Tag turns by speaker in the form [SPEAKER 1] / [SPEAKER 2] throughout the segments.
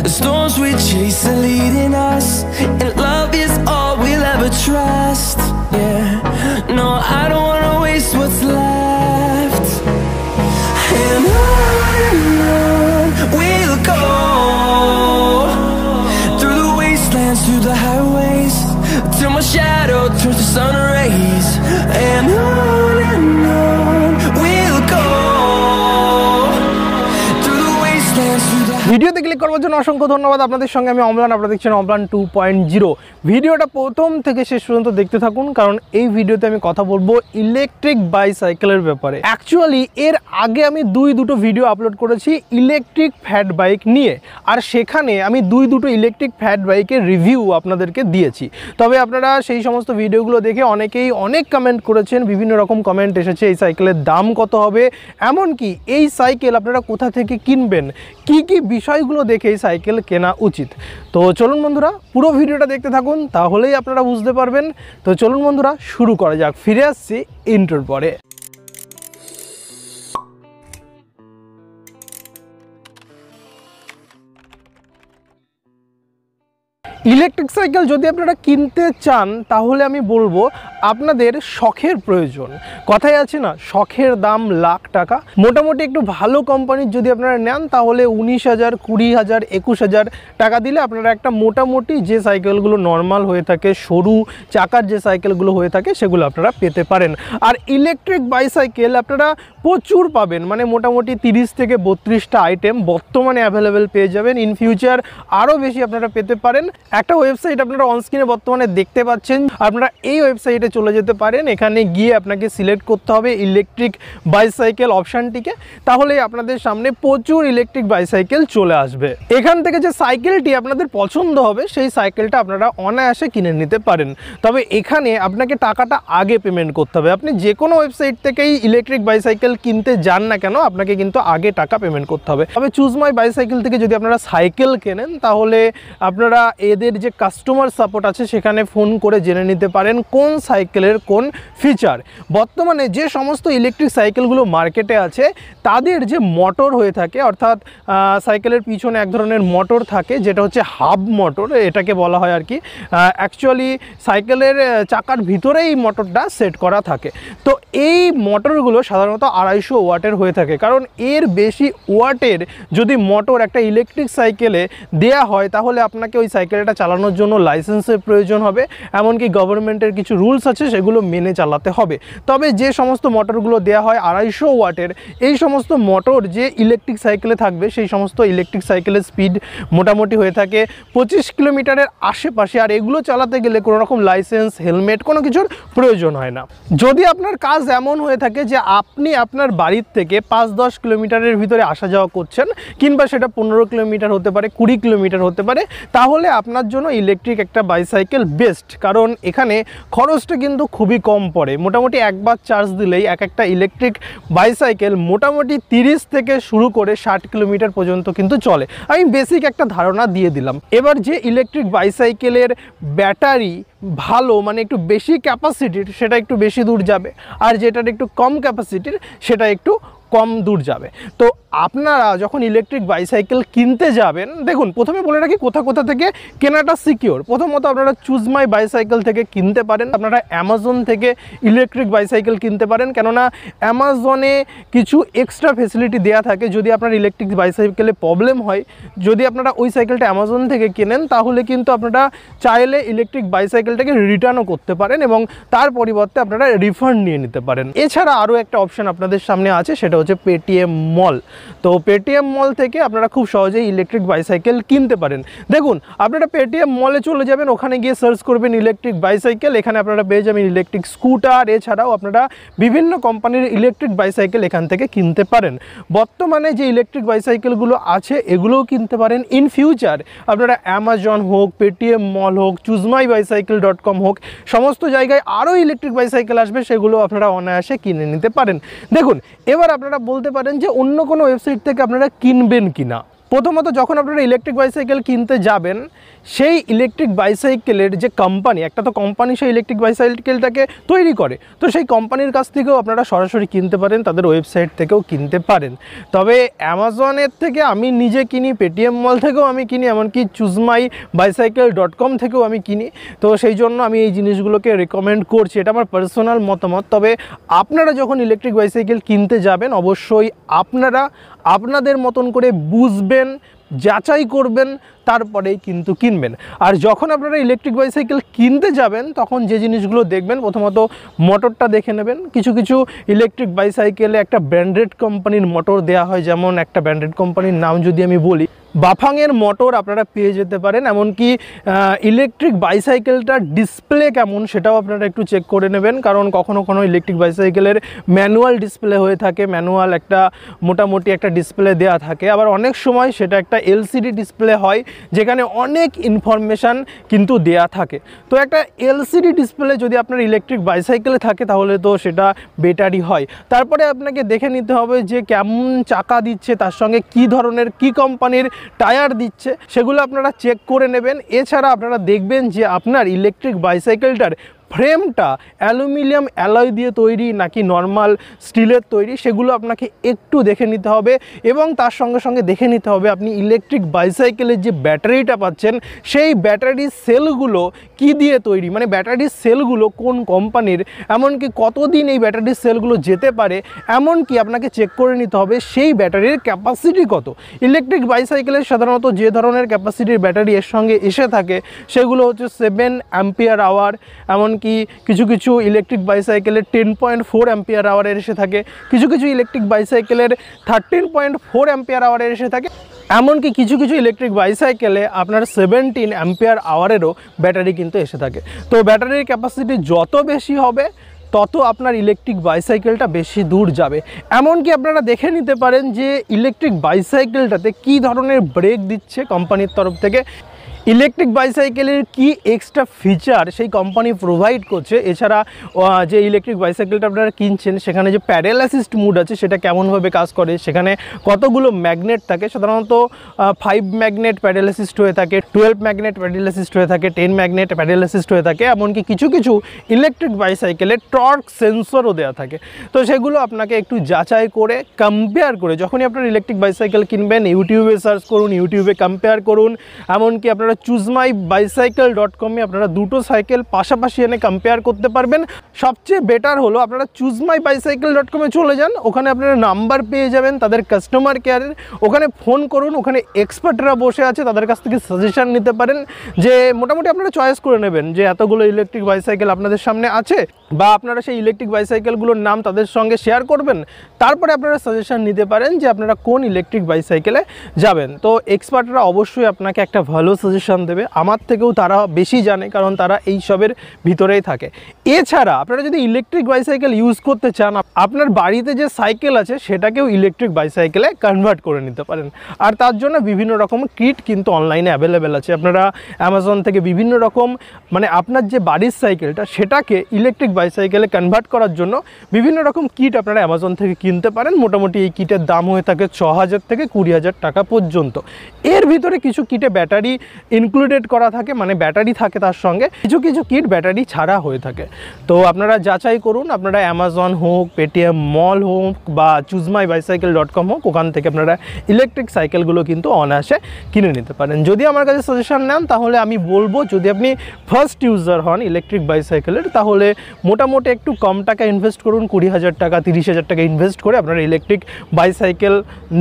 [SPEAKER 1] The storms we chase are leading us, and love is all we'll ever trust. Yeah, no, I don't wanna waste what's left. And on we'll go, through the wastelands, through the highways, till my shadow turns to sun rays. And on we'll go, through the wastelands, through the
[SPEAKER 2] ভিডিওতে click করার জন্য অসংখ্য ধন্যবাদ। আপনাদের সঙ্গে আমি অম্লান, আপনারা দেখছেন অম্লান 2.0। ভিডিওটা প্রথম থেকে শেষ পর্যন্ত দেখতে থাকুন, কারণ এই ভিডিওতে আমি কথা বলবো ইলেকট্রিক বাইসাইকেলের ব্যাপারে। অ্যাকচুয়ালি এর আগে আমি দুটো ভিডিও আপলোড করেছি ইলেকট্রিক ফ্যাট বাইক নিয়ে, আর সেখানে আমি দুটো ইলেকট্রিক ফ্যাট বাইকের রিভিউ আপনাদেরকে দিয়েছি। তবে আপনারা সেই সমস্ত ভিডিওগুলো দেখে অনেকেই অনেক কমেন্ট করেছেন, বিভিন্ন রকম কমেন্ট এসেছে এই সাইকেলের দাম কত হবে, এমনকি এই সাইকেল আপনারা কোথা থেকে কিনবেন, কি কি বিষয়গুলো দেখে এই সাইকেল কেনা উচিত। তো চলুন বন্ধুরা পুরো ভিডিওটা দেখতে থাকুন, তাহলেই আপনারা বুঝতে পারবেন। তো চলুন বন্ধুরা শুরু করা যাক। ফিরে আসছি ইন্ট্রোর পরে। ইলেকট্রিক সাইকেল যদি আপনারা কিনতে চান তাহলে আমি বলবো আপনাদের শখের প্রয়োজন। কথাই আছে না, শখের দাম লাখ টাকা। মোটামুটি একটু ভালো কোম্পানির যদি আপনারা নেন তাহলে 19,000, 20,000, 21,000 টাকা দিলে আপনারা একটা মোটামুটি যে সাইকেলগুলো নর্মাল হয়ে থাকে, সরু চাকার যে সাইকেলগুলো হয়ে থাকে, সেগুলো আপনারা পেতে পারেন। আর ইলেকট্রিক বাইসাইকেল আপনারা প্রচুর পাবেন, মানে মোটামুটি 30 থেকে 32টা আইটেম বর্তমানে অ্যাভেলেবেল পেয়ে যাবেন। ইন ফিউচার আরও বেশি আপনারা পেতে পারেন। একটা ওয়েবসাইট আপনারা অনস্ক্রিনে বর্তমানে দেখতে পাচ্ছেন, আপনারা এই ওয়েবসাইটে চলে যেতে পারেন। এখানে গিয়ে আপনাকে সিলেক্ট করতে হবে ইলেকট্রিক বাইসাইকেল অপশানটিকে, তাহলে আপনাদের সামনে প্রচুর ইলেকট্রিক বাইসাইকেল চলে আসবে। এখান থেকে যে সাইকেলটি আপনাদের পছন্দ হবে সেই সাইকেলটা আপনারা অনায়াসে কিনে নিতে পারেন। তবে এখানে আপনাকে টাকাটা আগে পেমেন্ট করতে হবে। আপনি যে কোনো ওয়েবসাইট থেকেই ইলেকট্রিক বাইসাইকেল কিনতে যান না কেন, আপনাকে কিন্তু আগে টাকা পেমেন্ট করতে হবে। তবে চুজ মাই বাইসাইকেল থেকে যদি আপনারা সাইকেল কেনেন তাহলে আপনারা এদের যে কাস্টমার সাপোর্ট আছে সেখানে ফোন করে জেনে নিতে পারেন কোন সাইকেলের কোন ফিচার। বর্তমানে যে সমস্ত ইলেকট্রিক সাইকেলগুলো মার্কেটে আছে তাদের যে মোটর হয়ে থাকে, অর্থাৎ সাইকেলের পিছনে এক ধরনের মোটর থাকে যেটা হচ্ছে হাব মোটর এটাকে বলা হয় আর কি। অ্যাকচুয়ালি সাইকেলের চাকার ভিতরেই এই মোটরটা সেট করা থাকে। তো এই মোটরগুলো সাধারণত 250 ওয়াটের হয়ে থাকে, কারণ এর বেশি ওয়াটের যদি মোটর একটা ইলেকট্রিক সাইকেলে দেয়া হয় তাহলে আপনাকে ওই সাইকেলটা চালানোর জন্য লাইসেন্সের প্রয়োজন হবে, এমনকি গভর্নমেন্টের কিছু রুলস আছে সেগুলো মেনে চালাতে হবে। তবে যে সমস্ত মোটরগুলো দেওয়া হয় 250 ওয়াটের, এই সমস্ত মোটর যে ইলেকট্রিক সাইকেলে থাকবে সেই সমস্ত ইলেকট্রিক সাইকেলের স্পিড মোটামুটি হয়ে থাকে 25 কিলোমিটারের আশেপাশে। আর এগুলো চালাতে গেলে কোনো রকম লাইসেন্স, হেলমেট কোনো কিছুর প্রয়োজন হয় না। যদি আপনার কাজ এমন হয়ে থাকে যে আপনি আপনার বাড়ির থেকে 5-10 কিলোমিটারের ভিতরে আসা যাওয়া করছেন, কিংবা সেটা 15 কিলোমিটার হতে পারে, 20 কিলোমিটার হতে পারে, তাহলে আপনার জন্য ইলেকট্রিক একটা বাইসাইকেল বেস্ট। কারণ এখানে খরচটা কিন্তু খুবই কম পড়ে। মোটামুটি একবার চার্জ দিলেই একটা ইলেকট্রিক বাইসাইকেল মোটামুটি 30 থেকে শুরু করে 60 কিলোমিটার পর্যন্ত কিন্তু চলে। আমি বেসিক একটা ধারণা দিয়ে দিলাম। এবার যে ইলেকট্রিক বাইসাইকেলের ব্যাটারি ভালো, মানে একটু বেশি ক্যাপাসিটির, সেটা একটু বেশি দূর যাবে, আর যেটার একটু কম ক্যাপাসিটির সেটা একটু কম দূর যাবে। তো আপনারা যখন ইলেকট্রিক বাইসাইকেল কিনতে যাবেন, দেখুন প্রথমে বলে রাখি কোথা থেকে কেনাটা সিকিওর। প্রথমত আপনারা চুজ মাই বাইসাইকেল থেকে কিনতে পারেন, আপনারা অ্যামাজন থেকে ইলেকট্রিক বাইসাইকেল কিনতে পারেন, কেননা অ্যামাজনে কিছু এক্সট্রা ফেসিলিটি দেওয়া থাকে। যদি আপনার ইলেকট্রিক বাইসাইকেলে প্রবলেম হয়, যদি আপনারা ওই সাইকেলটা অ্যামাজন থেকে কেনেন তাহলে কিন্তু আপনারা চাইলে ইলেকট্রিক বাইসাইকেলটাকে রিটার্নও করতে পারেন এবং তার পরিবর্তে আপনারা রিফান্ড নিয়ে নিতে পারেন। এছাড়া আরও একটা অপশান আপনাদের সামনে আছে, সেটা হচ্ছে পেটিএম মল। তো পেটিএম মল থেকে আপনারা খুব সহজেই ইলেকট্রিক বাইসাইকেল কিনতে পারেন। দেখুন আপনারা পেটিএম মলে চলে যাবেন, ওখানে গিয়ে সার্চ করবেন ইলেকট্রিক বাইসাইকেল, এখানে আপনারা পেয়ে যাবেন ইলেকট্রিক স্কুটার। এছাড়াও আপনারা বিভিন্ন কোম্পানির ইলেকট্রিক বাইসাইকেল এখান থেকে কিনতে পারেন। বর্তমানে যে ইলেকট্রিক বাইসাইকেলগুলো আছে এগুলোও কিনতে পারেন। ইন ফিউচার আপনারা অ্যামাজন হোক, পেটিএম মল হোক, চুজমাইবাইসাইকেল.com হোক, সমস্ত জায়গায় আরও ইলেকট্রিক বাইসাইকেল আসবে, সেগুলো আপনারা অনায়াসে কিনে নিতে পারেন। দেখুন এবার আপনারা বলতে পারেন যে অন্য কোনো ওয়েবসাইট থেকে আপনারা কিনবেন কিনা। প্রথমত যখন আপনারা ইলেকট্রিক বাইসাইকেল কিনতে যাবেন, সেই ইলেকট্রিক বাইসাইকেলের যে কোম্পানি, একটা তো কোম্পানি সেই ইলেকট্রিক বাইসাইকেলটাকে তৈরি করে, তো সেই কোম্পানির কাছ থেকেও আপনারা সরাসরি কিনতে পারেন, তাদের ওয়েবসাইট থেকেও কিনতে পারেন। তবে অ্যামাজনের থেকে আমি নিজে কিনি, পেটিএম মল থেকেও আমি কিনি, এমনকি choosmybicycle.com থেকেও আমি কিনি। তো সেই জন্য আমি এই জিনিসগুলোকে রেকমেন্ড করছি, এটা আমার পার্সোনাল মতামত। তবে আপনারা যখন ইলেকট্রিক বাইসাইকেল কিনতে যাবেন, অবশ্যই আপনারা আপনাদের মতন করে বুঝবেন, যাচাই করবেন, তারপরেই কিন্তু কিনবেন। আর যখন আপনারা ইলেকট্রিক বাইসাইকেল কিনতে যাবেন, তখন যে জিনিসগুলো দেখবেন, প্রথমত মোটরটা দেখে নেবেন। কিছু কিছু ইলেকট্রিক বাইসাইকেলে একটা ব্র্যান্ডেড কোম্পানির মোটর দেওয়া হয়, যেমন একটা ব্র্যান্ডেড কোম্পানির নাম যদি আমি বলি, বাফাংয়ের মোটর আপনারা পেয়ে যেতে পারেন। এমনকি ইলেকট্রিক বাইসাইকেলটার ডিসপ্লে কেমন সেটাও আপনারা একটু চেক করে নেবেন, কারণ কখনো ইলেকট্রিক বাইসাইকেলের ম্যানুয়াল ডিসপ্লে হয়ে থাকে, ম্যানুয়াল একটা মোটামুটি একটা ডিসপ্লে দেওয়া থাকে, আবার অনেক সময় সেটা একটা এলসিডি ডিসপ্লে হয়, যেখানে অনেক ইনফরমেশান কিন্তু দেয়া থাকে। তো একটা এলসিডি ডিসপ্লে যদি আপনার ইলেকট্রিক বাইসাইকেলে থাকে, তাহলে তো সেটা বেটারই হয়। তারপরে আপনাকে দেখে নিতে হবে যে কেমন চাকা দিচ্ছে, তার সঙ্গে কি ধরনের কি কোম্পানির টায়ার দিচ্ছে, সেগুলো আপনারা চেক করে নেবেন। এছাড়া আপনারা দেখবেন যে আপনার ইলেকট্রিক বাইসাইকেলটার ফ্রেমটা অ্যালুমিনিয়াম অ্যালয় দিয়ে তৈরি নাকি নর্মাল স্টিলের তৈরি, সেগুলো আপনাকে একটু দেখে নিতে হবে। এবং তার সঙ্গে সঙ্গে দেখে নিতে হবে আপনি ইলেকট্রিক বাইসাইকেলের যে ব্যাটারিটা পাচ্ছেন, সেই ব্যাটারির সেলগুলো কি দিয়ে তৈরি, মানে ব্যাটারির সেলগুলো কোন কোম্পানির, এমনকি কতদিন এই ব্যাটারির সেলগুলো যেতে পারে, এমনকি আপনাকে চেক করে নিতে হবে সেই ব্যাটারির ক্যাপাসিটি কত। ইলেকট্রিক বাইসাইকেলের সাধারণত যে ধরনের ক্যাপাসিটির ব্যাটারি এর সঙ্গে এসে থাকে, সেগুলো হচ্ছে 7 অ্যাম্পিয়ার আওয়ার, এমনকি কিছু কিছু ইলেকট্রিক বাইসাইকেলের 10.4 অ্যাম্পিয়ার আওয়ারের এসে থাকে, কিছু কিছু ইলেকট্রিক বাইসাইকেলের 13.4 অ্যাম্পিয়ার আওয়ারের এসে থাকে, এমনকি কিছু কিছু ইলেকট্রিক বাইসাইকেলে আপনার 17 অ্যাম্পিয়ার আওয়ারেরও ব্যাটারি কিন্তু এসে থাকে। তো ব্যাটারির ক্যাপাসিটি যত বেশি হবে, তত আপনার ইলেকট্রিক বাইসাইকেলটা বেশি দূর যাবে। এমনকি আপনারা দেখে নিতে পারেন যে ইলেকট্রিক বাইসাইকেলটাতে কী ধরনের ব্রেক দিচ্ছে কোম্পানির তরফ থেকে, ইলেকট্রিক বাইসাইকেলের কি এক্সট্রা ফিচার সেই কোম্পানি প্রোভাইড করছে। এছাড়া যে ইলেকট্রিক বাইসাইকেলটা আপনারা কিনছেন, সেখানে যে প্যাডেল অ্যাসিস্ট মুড আছে সেটা কেমনভাবে কাজ করে, সেখানে কতগুলো ম্যাগনেট থাকে, সাধারণত 5 ম্যাগনেট প্যাডেল অ্যাসিস্ট হয়ে থাকে, 12 ম্যাগনেট প্যাডেল অ্যাসিস্ট হয়ে থাকে, 10 ম্যাগনেট প্যাডেল অ্যাসিস্ট হয়ে থাকে, এমনকি কিছু কিছু ইলেকট্রিক বাইসাইকেলে টর্ক সেন্সরও দেওয়া থাকে। তো সেগুলো আপনাকে একটু যাচাই করে কম্পেয়ার করে, যখনই আপনার ইলেকট্রিক বাইসাইকেল কিনবেন, ইউটিউবে সার্চ করুন, ইউটিউবে কম্পেয়ার করুন। এমনকি আপনারা choosmybicycle.com এ আপনারা দুটো সাইকেল পাশাপাশি এনে কম্পেয়ার করতে পারবেন। সবচেয়ে বেটার হলো আপনারা choosmybicycle.com এ চলে যান, ওখানে আপনারা নাম্বার পেয়ে যাবেন তাদের কাস্টমার কেয়ারের, ওখানে ফোন করুন, ওখানে এক্সপার্টরা বসে আছে, তাদের কাছ থেকে সাজেশন নিতে পারেন। যে মোটামুটি আপনারা চয়েস করে নেবেন যে এতগুলো ইলেকট্রিক বাইসাইকেল আপনাদের সামনে আছে, বা আপনারা সেই ইলেকট্রিক বাইসাইকেলগুলোর নাম তাদের সঙ্গে শেয়ার করবেন, তারপরে আপনারা সাজেশন নিতে পারেন যে আপনারা কোন ইলেকট্রিক বাইসাইকেলে যাবেন। তো এক্সপার্টরা অবশ্যই আপনাকে একটা ভালো সাজেশন দেবে, আমার থেকেও তারা বেশি জানে, কারণ তারা এই সবের ভিতরেই থাকে। এছাড়া আপনারা যদি ইলেকট্রিক বাইসাইকেল ইউজ করতে চান, আপনার বাড়িতে যে সাইকেল আছে সেটাকেও ইলেকট্রিক বাইসাইকেলে কনভার্ট করে নিতে পারেন। আর তার জন্য বিভিন্ন রকম কিট কিন্তু অনলাইনে অ্যাভেলেবেল আছে। আপনারা অ্যামাজন থেকে বিভিন্ন রকম, মানে আপনার যে বাড়ির সাইকেলটা সেটাকে ইলেকট্রিক বাইসাইকেলে কনভার্ট করার জন্য বিভিন্ন রকম কিট আপনারা অ্যামাজন থেকে কিনতে পারেন। মোটামুটি এই কিটের দাম হয়ে থাকে 6,000 থেকে 20,000 টাকা পর্যন্ত। এর ভিতরে কিছু কিটে ব্যাটারি ইনক্লুডেড করা থাকে, মানে ব্যাটারি থাকে তার সঙ্গে, কিছু কিছু কিট ব্যাটারি ছাড়া হয়ে থাকে। তো আপনারা যাচাই করুন, আপনারা অ্যামাজন হোক, পেটিএম মল হোক, বা choosmybicycle.com হোক, ওখান থেকে আপনারা ইলেকট্রিক সাইকেলগুলো কিন্তু অনায়াসে কিনে নিতে পারেন। যদি আমার কাছে সাজেশন নেন, তাহলে আমি বলবো যদি আপনি ফার্স্ট ইউজার হন ইলেকট্রিক বাইসাইকেলের, তাহলে মোটামুটি একটু কম টাকা ইনভেস্ট করুন, 20,000 টাকা 30,000 টাকা ইনভেস্ট করে আপনারা ইলেকট্রিক বাইসাইকেল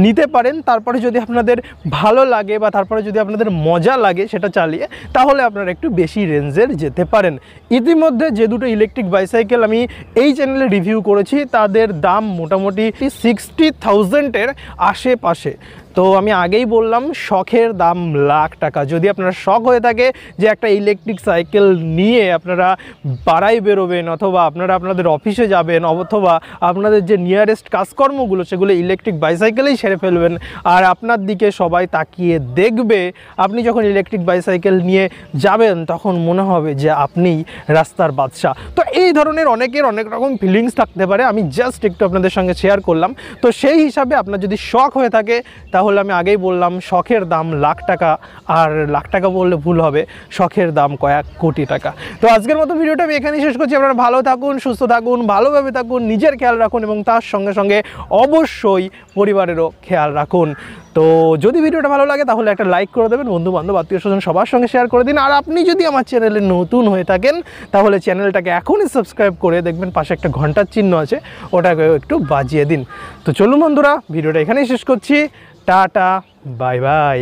[SPEAKER 2] নিতে পারেন। তারপরে যদি আপনাদের ভালো লাগে, বা তারপরে যদি আপনাদের মজা লাগে সেটা চালিয়ে, তাহলে আপনারা একটু বেশি রেঞ্জের যেতে পারেন। ইতিমধ্যে যে দুটো ইলেকট্রিক বাইসাইকেল আমি এই চ্যানেলে রিভিউ করেছি, তাদের দাম মোটামুটি 60,000-এর আশেপাশে। তো আমি আগেই বললাম, শখের দাম লাখ টাকা। যদি আপনার শখ হয়ে থাকে যে একটা ইলেকট্রিক সাইকেল নিয়ে আপনারা পাড়ায় বেরোবেন, অথবা আপনারা আপনাদের অফিসে যাবেন, অথবা আপনাদের যে নিয়ারেস্ট কাজকর্মগুলো সেগুলো ইলেকট্রিক বাইসাইকেলেই সেরে ফেলবেন, আর আপনার দিকে সবাই তাকিয়ে দেখবে, আপনি যখন ইলেকট্রিক বাইসাইকেল নিয়ে যাবেন তখন মনে হবে যে আপনিই রাস্তার বাদশা। তো এই ধরনের অনেকের অনেক রকম ফিলিংস থাকতে পারে, আমি জাস্ট একটু আপনাদের সঙ্গে শেয়ার করলাম। তো সেই হিসাবে আপনার যদি শখ হয়ে থাকে, তাহলে আমি আগেই বললাম শখের দাম লাখ টাকা, আর লাখ টাকা বললে ভুল হবে, শখের দাম কয়েক কোটি টাকা। তো আজকের মতো ভিডিওটা আমি এখানেই শেষ করছি। আপনারা ভালো থাকুন, সুস্থ থাকুন, ভালোভাবে থাকুন, নিজের খেয়াল রাখুন এবং তার সঙ্গে সঙ্গে অবশ্যই পরিবারেরও খেয়াল রাখুন। তো যদি ভিডিওটা ভালো লাগে তাহলে একটা লাইক করে দেবেন, বন্ধু বান্ধব আত্মীয় স্বজন সবার সঙ্গে শেয়ার করে দিন। আর আপনি যদি আমার চ্যানেলে নতুন হয়ে থাকেন তাহলে চ্যানেলটাকে এখনই সাবস্ক্রাইব করে দেখবেন পাশে একটা ঘন্টার চিহ্ন আছে, ওটাকেও একটু বাজিয়ে দিন। তো চলুন বন্ধুরা, ভিডিওটা এখানেই শেষ করছি। Tata, bye bye.